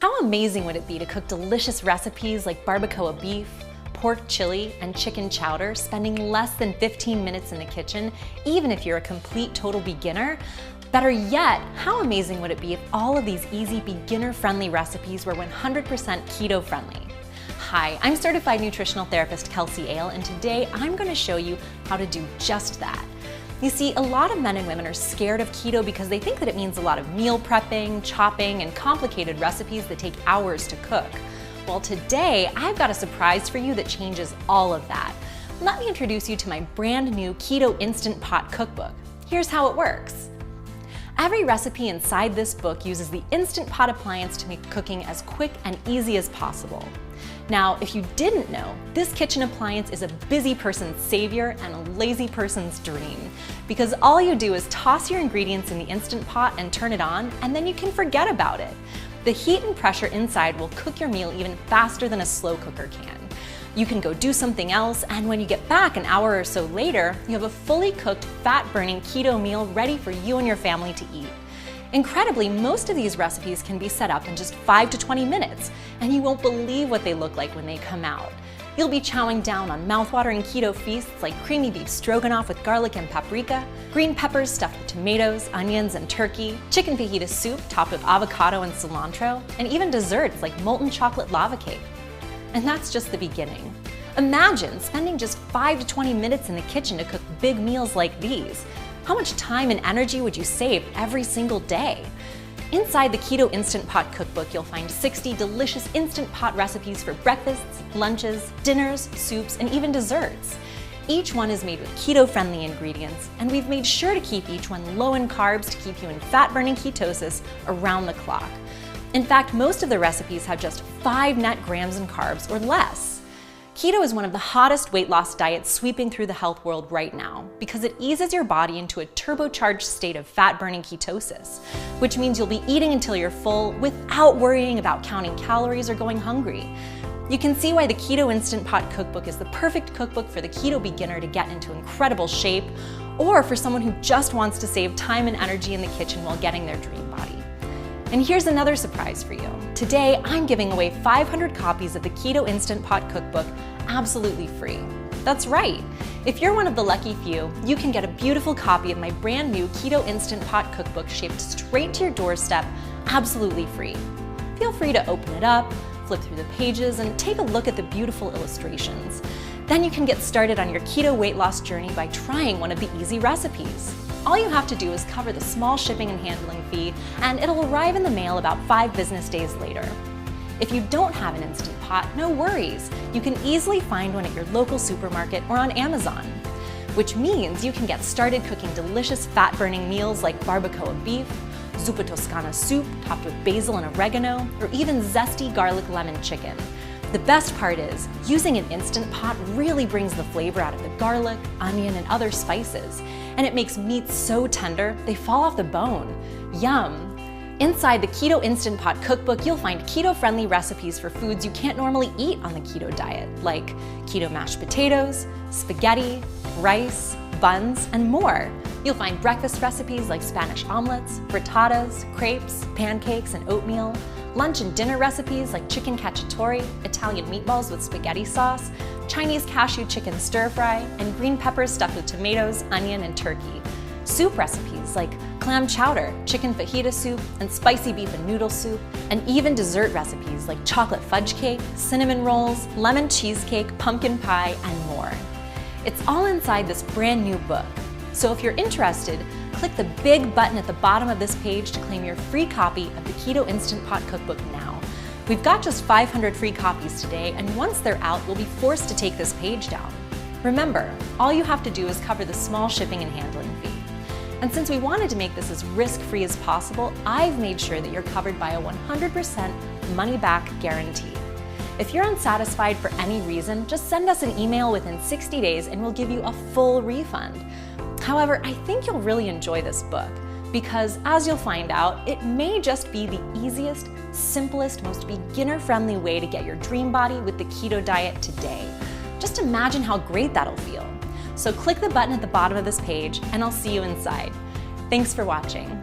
How amazing would it be to cook delicious recipes like barbacoa beef, pork chili, and chicken chowder, spending less than 15 minutes in the kitchen, even if you're a complete total beginner? Better yet, how amazing would it be if all of these easy beginner-friendly recipes were 100% keto-friendly? Hi, I'm certified nutritional therapist Kelsey Ale, and today I'm going to show you how to do just that. You see, a lot of men and women are scared of keto because they think that it means a lot of meal prepping, chopping, and complicated recipes that take hours to cook. Well, today I've got a surprise for you that changes all of that. Let me introduce you to my brand new Keto Instant Pot Cookbook. Here's how it works. Every recipe inside this book uses the Instant Pot appliance to make cooking as quick and easy as possible. Now, if you didn't know, this kitchen appliance is a busy person's savior and a lazy person's dream, because all you do is toss your ingredients in the Instant Pot and turn it on, and then you can forget about it. The heat and pressure inside will cook your meal even faster than a slow cooker can. You can go do something else, and when you get back an hour or so later, you have a fully cooked, fat-burning keto meal ready for you and your family to eat. Incredibly, most of these recipes can be set up in just 5 to 20 minutes, and you won't believe what they look like when they come out. You'll be chowing down on mouthwatering keto feasts like creamy beef stroganoff with garlic and paprika, green peppers stuffed with tomatoes, onions, and turkey, chicken fajita soup topped with avocado and cilantro, and even desserts like molten chocolate lava cake. And that's just the beginning. Imagine spending just 5 to 20 minutes in the kitchen to cook big meals like these. How much time and energy would you save every single day? Inside the Keto Instant Pot Cookbook, you'll find 60 delicious Instant Pot recipes for breakfasts, lunches, dinners, soups, and even desserts. Each one is made with keto-friendly ingredients, and we've made sure to keep each one low in carbs to keep you in fat-burning ketosis around the clock. In fact, most of the recipes have just 5 net grams in carbs or less. Keto is one of the hottest weight loss diets sweeping through the health world right now because it eases your body into a turbocharged state of fat-burning ketosis, which means you'll be eating until you're full without worrying about counting calories or going hungry. You can see why the Keto Instant Pot Cookbook is the perfect cookbook for the keto beginner to get into incredible shape, or for someone who just wants to save time and energy in the kitchen while getting their dream body. And here's another surprise for you. Today, I'm giving away 500 copies of the Keto Instant Pot Cookbook absolutely free. That's right. If you're one of the lucky few, you can get a beautiful copy of my brand new Keto Instant Pot Cookbook shipped straight to your doorstep absolutely free. Feel free to open it up, flip through the pages, and take a look at the beautiful illustrations. Then you can get started on your keto weight loss journey by trying one of the easy recipes. All you have to do is cover the small shipping and handling fee, and it'll arrive in the mail about 5 business days later. If you don't have an Instant Pot, no worries. You can easily find one at your local supermarket or on Amazon, which means you can get started cooking delicious fat-burning meals like barbacoa beef, zuppa toscana soup topped with basil and oregano, or even zesty garlic lemon chicken. The best part is, using an Instant Pot really brings the flavor out of the garlic, onion, and other spices, and it makes meats so tender they fall off the bone. Yum! Inside the Keto Instant Pot Cookbook, you'll find keto-friendly recipes for foods you can't normally eat on the keto diet, like keto mashed potatoes, spaghetti, rice, buns, and more. You'll find breakfast recipes like Spanish omelets, frittatas, crepes, pancakes, and oatmeal, lunch and dinner recipes like chicken cacciatore, Italian meatballs with spaghetti sauce, Chinese cashew chicken stir-fry, and green peppers stuffed with tomatoes, onion, and turkey. Soup recipes like clam chowder, chicken fajita soup, and spicy beef and noodle soup, and even dessert recipes like chocolate fudge cake, cinnamon rolls, lemon cheesecake, pumpkin pie, and more. It's all inside this brand new book. So if you're interested, click the big button at the bottom of this page to claim your free copy of the Keto Instant Pot Cookbook now. We've got just 500 free copies today, and once they're out, we'll be forced to take this page down. Remember, all you have to do is cover the small shipping and handling fee. And since we wanted to make this as risk-free as possible, I've made sure that you're covered by a 100% money-back guarantee. If you're unsatisfied for any reason, just send us an email within 60 days and we'll give you a full refund. However, I think you'll really enjoy this book because, as you'll find out, it may just be the easiest, simplest, most beginner-friendly way to get your dream body with the keto diet today. Just imagine how great that'll feel. So click the button at the bottom of this page and I'll see you inside. Thanks for watching.